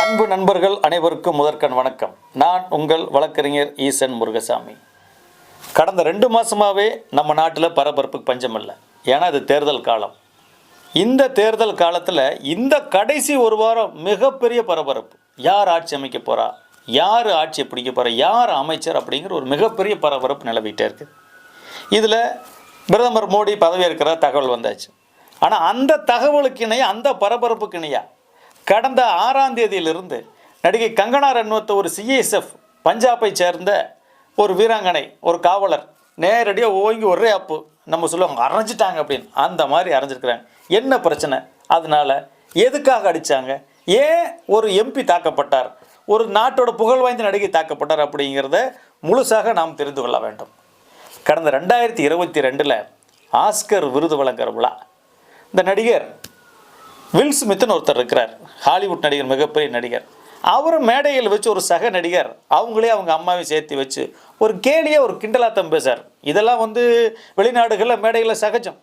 அன்பு நண்பர்கள் அனைவருக்கும் முதற்கண் வணக்கம். நான் உங்கள் வழக்கறிஞர் ஈசன் முருகசாமி. கடந்த 2 மாதமாகவே நம்ம நாட்டில் பரபரப்புக்கு பஞ்சம் இல்லை. ஏன்னா இது தேர்தல் காலம். இந்த தேர்தல் காலத்தில் இந்த கடைசி ஒரு வாரம் மிகப்பெரிய பரபரப்பு. யார் ஆட்சி அமைக்க போகிறா, யார் ஆட்சியை பிடிக்க போகிறா, யார் அமைச்சர் அப்படிங்கிற ஒரு மிகப்பெரிய பரபரப்பு நிலவிட்டே இருக்குது. இதில் பிரதமர் மோடி பதவியேற்கிற தகவல் வந்தாச்சு. ஆனால் அந்த தகவலுக்கு இணைய, அந்த பரபரப்புக்கு இணையா கடந்த 6ஆம் தேதியிலிருந்து நடிகை கங்கனா ரன்வத் ஒரு சிஎஸ்எஃப் பஞ்சாபை சேர்ந்த ஒரு வீராங்கனை, ஒரு காவலர் நேரடியாக ஓங்கி ஒரே அப்பு நம்ம சொல்லுவாங்க அரைஞ்சிட்டாங்க அப்படின்னு, அந்த மாதிரி அரைஞ்சிருக்கிறாங்க. என்ன பிரச்சனை, அதனால் எதுக்காக அடித்தாங்க, ஏன் ஒரு எம்பி தாக்கப்பட்டார், ஒரு நாட்டோட புகழ் வாய்ந்த நடிகை தாக்கப்பட்டார் அப்படிங்கிறத முழுசாக நாம் தெரிந்து கொள்ள வேண்டும். கடந்த 2022 ஆஸ்கர் விருது வழங்குற விழா, இந்த நடிகர் வில் ஸ்மித்னு ஒருத்தர் இருக்கிறார், ஹாலிவுட் நடிகர், மிகப்பெரிய நடிகர். அவர் மேடையில் வச்சு ஒரு சக நடிகர் அவங்களே அவங்க அம்மாவையும் சேர்த்து வச்சு ஒரு கேலியாக ஒரு கிண்டலாத்தம் பேசார். இதெல்லாம் வெளிநாடுகளில் மேடைகளில் சகஜம்.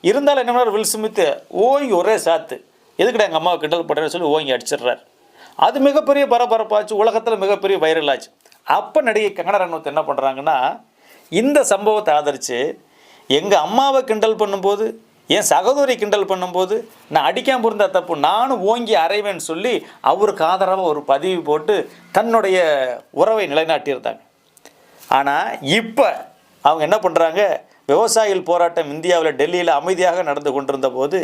இருந்தாலும் என்ன பண்ணார், வில் ஸ்மித் ஓங்கி ஒரே சாத்து, எதுக்கிட்ட எங்கள் அம்மாவை கிண்டல் பண்ணுறேன்னு சொல்லி ஓங்கி அடிச்சிடுறார். அது மிகப்பெரிய பரபரப்பாச்சு, உலகத்தில் மிகப்பெரிய வைரல் ஆச்சு. அப்போ நடிகை கங்கனா ரன்வத் என்ன பண்ணுறாங்கன்னா, இந்த சம்பவத்தை ஆதரித்து எங்கள் அம்மாவை கிண்டல் பண்ணும்போது, என் சகோதரி கிண்டல் பண்ணும்போது நான் அடிக்காமல் இருந்தால் தப்பு, நானும் ஓங்கி அறைவேன்னு சொல்லி அவருக்கு ஆதரவாக ஒரு பதிவு போட்டு தன்னுடைய உறவை நிலைநாட்டியிருந்தாங்க. ஆனால் இப்போ அவங்க என்ன பண்ணுறாங்க, விவசாயிகள் போராட்டம் இந்தியாவில் டெல்லியில் அமைதியாக நடந்து கொண்டிருந்த போது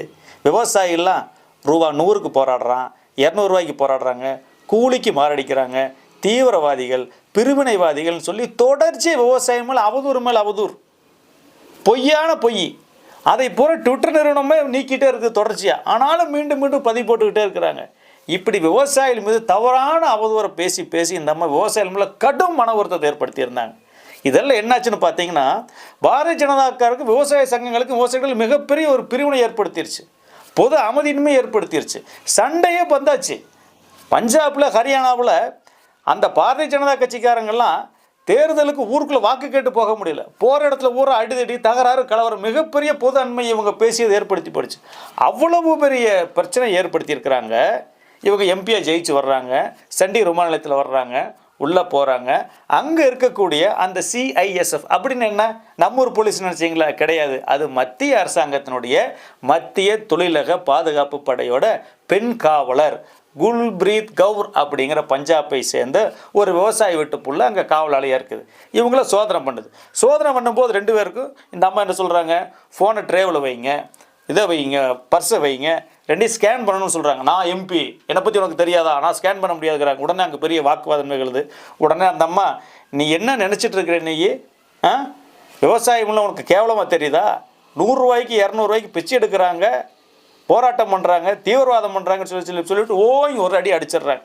விவசாயிகள்லாம் ₹100க்கு போராடுறான், ₹200 போராடுறாங்க, கூலிக்கு மாரடிக்கிறாங்க, தீவிரவாதிகள், பிரிவினைவாதிகள்னு சொல்லி தொடர்ச்சி விவசாயம் மேலே அவதூறு மேலே அவதூறு, பொய்யான பொய். அதை பூரா ட்விட்டர் நிறுவனமே நீக்கிட்டே இருக்குது தொடர்ச்சியாக. ஆனாலும் மீண்டும் மீண்டும் பதிவு போட்டுக்கிட்டே இருக்கிறாங்க. இப்படி விவசாயிகள் மீது தவறான அவதூறை பேசி பேசி இந்த அம்மா விவசாயிகள் மேலே கடும் மன வருத்தத்தை ஏற்படுத்தியிருந்தாங்க. இதெல்லாம் என்னாச்சுன்னு பார்த்தீங்கன்னா, பாரதிய ஜனதாக்காருக்கு, விவசாய சங்கங்களுக்கு, விவசாயிகள் மிகப்பெரிய ஒரு பிரிவினை ஏற்படுத்திருச்சு, பொது அமைதியின்மை ஏற்படுத்திருச்சு, சண்டையே வந்தாச்சு. பஞ்சாபில், ஹரியானாவில் அந்த பாரதிய ஜனதா கட்சிக்காரங்கள்லாம் தேர்தலுக்கு ஊருக்குள்ளே வாக்கு கேட்டு போக முடியல. போகிற இடத்துல ஊரை அடிதடி, தகராறு, கலவரம், மிகப்பெரிய பொது அண்மை இவங்க பேசியது ஏற்படுத்தி போயிடுச்சு. அவ்வளவு பெரிய பிரச்சனை ஏற்படுத்தியிருக்கிறாங்க. இவங்க எம்பியாக ஜெயிச்சு வர்றாங்க, சண்டி விமான நிலையத்தில் வர்றாங்க, உள்ளே போகிறாங்க. அங்கே இருக்கக்கூடிய அந்த சிஐஎஸ்எஃப் அப்படின்னு என்ன, நம்ம ஊர் போலீஸ் நினச்சிங்களா? கிடையாது. அது மத்திய அரசாங்கத்தினுடைய மத்திய தொழிலக பாதுகாப்பு படையோட பெண் காவலர் குல்பிரீத் கவுர் அப்படிங்கிற பஞ்சாபை சேர்ந்த ஒரு விவசாயி வீட்டு புள்ள அங்கே காவலாளியாக இருக்குது. இவங்கள சோதனை பண்ணுது. சோதனை பண்ணும்போது 2 பேருக்கும் இந்த அம்மா என்ன சொல்கிறாங்க, ஃபோனை ட்ரேவில் வைங்க, இதை வைங்க, பர்ஸை வைங்க, 2ஐயும் ஸ்கேன் பண்ணணும்னு சொல்கிறாங்க. நான் எம்பி, என்னை பற்றி உனக்கு தெரியாதா, நான் ஸ்கேன் பண்ண முடியாதுங்கிறாங்க. உடனே அங்கே பெரிய வாக்குவாதம் நிகழுது. உடனே அந்த அம்மா, நீ என்ன நினச்சிட்டு இருக்கிற, நீ விவசாயம்லாம் உனக்கு கேவலமாக தெரியுதா, ₹100 ₹200 பிச்சை எடுக்கிறாங்க, போராட்டம் பண்ணுறாங்க, தீவிரவாதம் பண்ணுறாங்கன்னு சொல்லிட்டு ஓங்கி ஒரு அடி அடிச்சிடுறாங்க.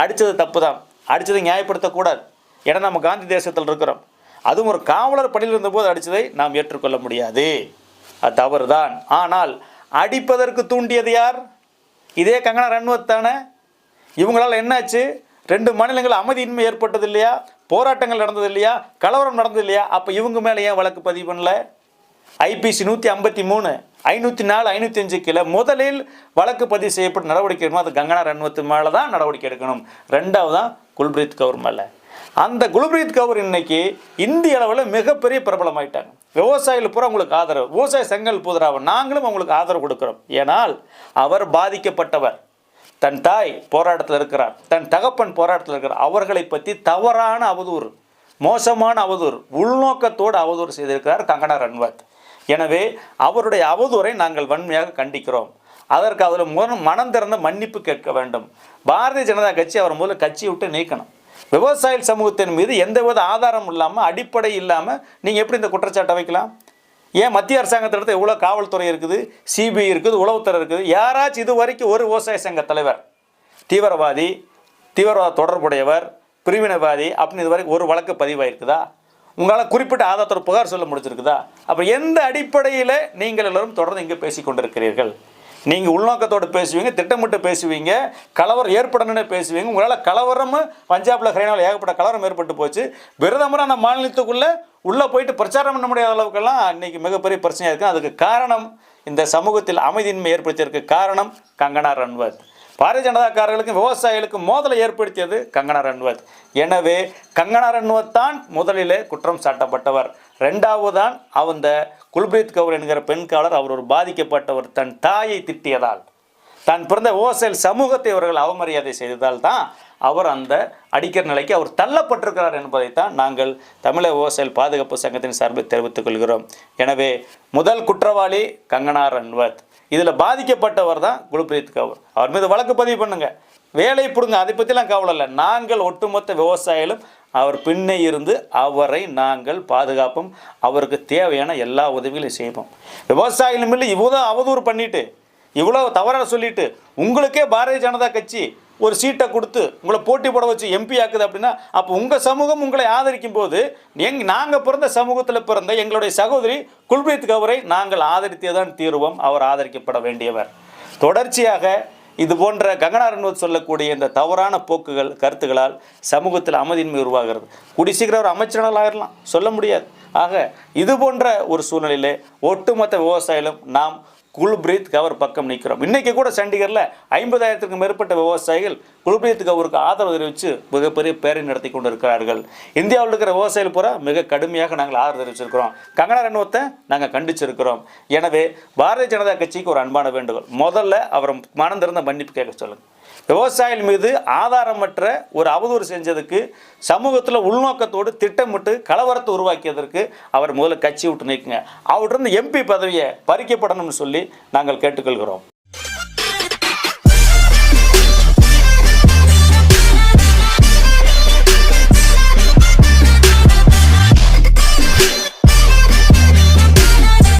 அடித்தது தப்பு தான், அடித்ததை நியாயப்படுத்தக்கூடாது. ஏன்னா நம்ம காந்தி தேசத்தில் இருக்கிறோம். அதுவும் ஒரு காவலர் பணியில் இருந்தபோது அடித்ததை நாம் ஏற்றுக்கொள்ள முடியாது, அது தவறு தான். ஆனால் அடிப்பதற்கு தூண்டியது யார்? இதே கங்கனா ரன்வத் தானே. இவங்களால் என்னாச்சு, 2 மாநிலங்கள் அமைதியின்மை ஏற்பட்டது இல்லையா, போராட்டங்கள் நடந்தது இல்லையா, கலவரம் நடந்தது இல்லையா? அப்போ இவங்க மேலே ஏன் வழக்கு பதிவு பண்ணல? IPC 153, 504, 505 கீழே முதலில் வழக்கு பதிவு செய்யப்பட்ட நடவடிக்கை எடுக்கணும். அது கங்கனா ரன்வத் மேலே தான் நடவடிக்கை எடுக்கணும். 2வது தான் குல்பிரீத் கவுர் மேலே. அந்த குல்பிரீத் கவுர் இன்னைக்கு இந்திய அளவில் மிகப்பெரிய பிரபலமாயிட்டாங்க. விவசாயிகள் பூரா உங்களுக்கு ஆதரவு, விவசாய சங்கங்கள் புதிராக நாங்களும் அவங்களுக்கு ஆதரவு கொடுக்குறோம். ஏனால் அவர் பாதிக்கப்பட்டவர், தன் தாய் போராட்டத்தில் இருக்கிறார், தன் தகப்பன் போராட்டத்தில் இருக்கிறார். அவர்களை பற்றி தவறான அவதூறு, மோசமான அவதூறு, உள்நோக்கத்தோடு அவதூறு செய்திருக்கிறார் கங்கனா ரன்வத். எனவே அவருடைய அவதூறை நாங்கள் வன்மையாக கண்டிக்கிறோம். அதற்கு அதில் மனம் திறந்த மன்னிப்பு கேட்க வேண்டும். பாரதிய ஜனதா கட்சி அவர் முதல்ல கட்சியை விட்டு நீக்கணும். விவசாய சமூகத்தின் மீது எந்தவித ஆதாரம் இல்லாமல், அடிப்படை இல்லாமல் நீங்கள் எப்படி இந்த குற்றச்சாட்டை வைக்கலாம்? ஏன் மத்திய அரசாங்கத்திடத்து எவ்வளோ காவல்துறை இருக்குது, சிபிஐ இருக்குது, உளவுத்துறை இருக்குது, யாராச்சும் இது வரைக்கும் ஒரு விவசாய சங்க தலைவர் தீவிரவாதி, தீவிரவாத தொடர்புடையவர், பிரிவினைவாதி அப்படின்னு இது வரைக்கும் ஒரு வழக்கு பதிவாயிருக்குதா? உங்களால் குறிப்பிட்ட ஆதாரத்தோட புகார் சொல்ல முடிச்சிருக்குதா? அப்போ எந்த அடிப்படையில் நீங்கள் எல்லோரும் தொடர்ந்து இங்கே பேசி கொண்டிருக்கிறீர்கள்? நீங்கள் உள்நோக்கத்தோடு பேசுவீங்க, திட்டமிட்டு பேசுவீங்க, கலவரம் ஏற்படணும்னு பேசுவீங்க. உங்களால் கலவரமும் பஞ்சாபில், ஹரியானாவில் ஏகப்பட்ட கலவரம் ஏற்பட்டு போச்சு. பிரதமராக நம்ம மாநிலத்துக்குள்ளே உள்ளே போயிட்டு பிரச்சாரம் பண்ண முடியாத அளவுக்கெல்லாம் இன்றைக்கி மிகப்பெரிய பிரச்சனையாக இருக்குது. அதுக்கு காரணம், இந்த சமூகத்தில் அமைதியின்மை ஏற்படுத்தியதற்கு காரணம் கங்கனா ரன்வத். பாரதிய ஜனதாக்காரர்களுக்கும் விவசாயிகளுக்கும் மோதலை ஏற்படுத்தியது கங்கனா ரன்வத். எனவே கங்கனா ரன்வத் தான் முதலிலே குற்றம் சாட்டப்பட்டவர். ரெண்டாவதுதான் அந்த குல்பிரீத் கவுர் என்கிற பெண் காவலர். அவர் ஒரு பாதிக்கப்பட்டவர். தன் தாயை திட்டியதால், தான் பிறந்த விவசாய சமூகத்தை அவர்கள் அவமரியாதை செய்ததால் தான் அவர் அந்த அடிக்கிற நிலைக்கு அவர் தள்ளப்பட்டிருக்கிறார் என்பதைத்தான் நாங்கள் தமிழக விவசாய பாதுகாப்பு சங்கத்தின் சார்பில் தெரிவித்துக் கொள்கிறோம். எனவே முதல் குற்றவாளி கங்கனா ரன்வத். இதில் பாதிக்கப்பட்டவர் தான் குல்பிரீத் கவுர். அவர் மீது வழக்கு பதிவு பண்ணுங்க, வேலை பிடுங்க, அதை பற்றிலாம் கவலை இல்லை. நாங்கள் ஒட்டுமொத்த விவசாயிகளும் அவர் பின்னே இருந்து அவரை நாங்கள் பாதுகாப்போம். அவருக்கு தேவையான எல்லா உதவிகளையும் செய்வோம். விவசாயிகள் மேலே இவ்வளோ அவதூறு பண்ணிட்டு, இவ்வளோ தவறாக சொல்லிட்டு, உங்களுக்கே பாரதிய ஜனதா கட்சி ஒரு சீட்டை கொடுத்து உங்களை போட்டி போட வச்சு எம்பி ஆக்குது அப்படின்னா, அப்போ உங்கள் சமூகம் உங்களை ஆதரிக்கும் போது நாங்கள் பிறந்த சமூகத்தில் பிறந்த எங்களுடைய சகோதரி குல்பிரீத் கவுரை நாங்கள் ஆதரித்தே தான் தீர்வோம். அவர் ஆதரிக்கப்பட வேண்டியவர். தொடர்ச்சியாக இது போன்ற கங்கனா ரன்வத் சொல்லக்கூடிய இந்த தவறான போக்குகள் கருத்துக்களால் சமூகத்தில் அமைதியின்மை உருவாகிறது. கூடி சீக்கிரம் ஒரு அமைச்சரால் ஆகிடலாம், சொல்ல முடியாது. ஆக இது போன்ற ஒரு சூழ்நிலையிலே ஒட்டுமொத்த விவசாயிகளும் நாம் குல்பிரீத் கவுர் பக்கம் நிற்கிறோம். இன்றைக்கி கூட சண்டிகரில் 50,000க்கும் மேற்பட்ட விவசாயிகள் குல்பிரீத் கவுருக்கு ஆதரவு தெரிவித்து மிகப்பெரிய பேரணி நடத்தி கொண்டு இருக்கிறார்கள். இந்தியாவில் இருக்கிற விவசாயிகள் பூரா மிக கடுமையாக நாங்கள் ஆதரவு தெரிவிச்சிருக்கிறோம். கங்கனா ரன்வத்தை நாங்கள் கண்டிச்சிருக்கிறோம். எனவே பாரதிய ஜனதா கட்சிக்கு ஒரு அன்பான வேண்டுகோள், முதல்ல அவர் மனந்திருந்த மன்னிப்பு கேட்க சொல்லுங்கள். விவசாயிகள் மீது ஆதாரமற்ற ஒரு அவதூறு செஞ்சதுக்கு சமூகத்தில் உள்நோக்கத்தோடு திட்டமிட்டு கலவரத்தை உருவாக்கியதற்கு அவர் முதல்ல கட்சி விட்டு நீக்குங்க. அவர்கிட்ட எம்பி பதவியை பறிக்கப்படணும்னு சொல்லி நாங்கள் கேட்டுக்கொள்கிறோம்.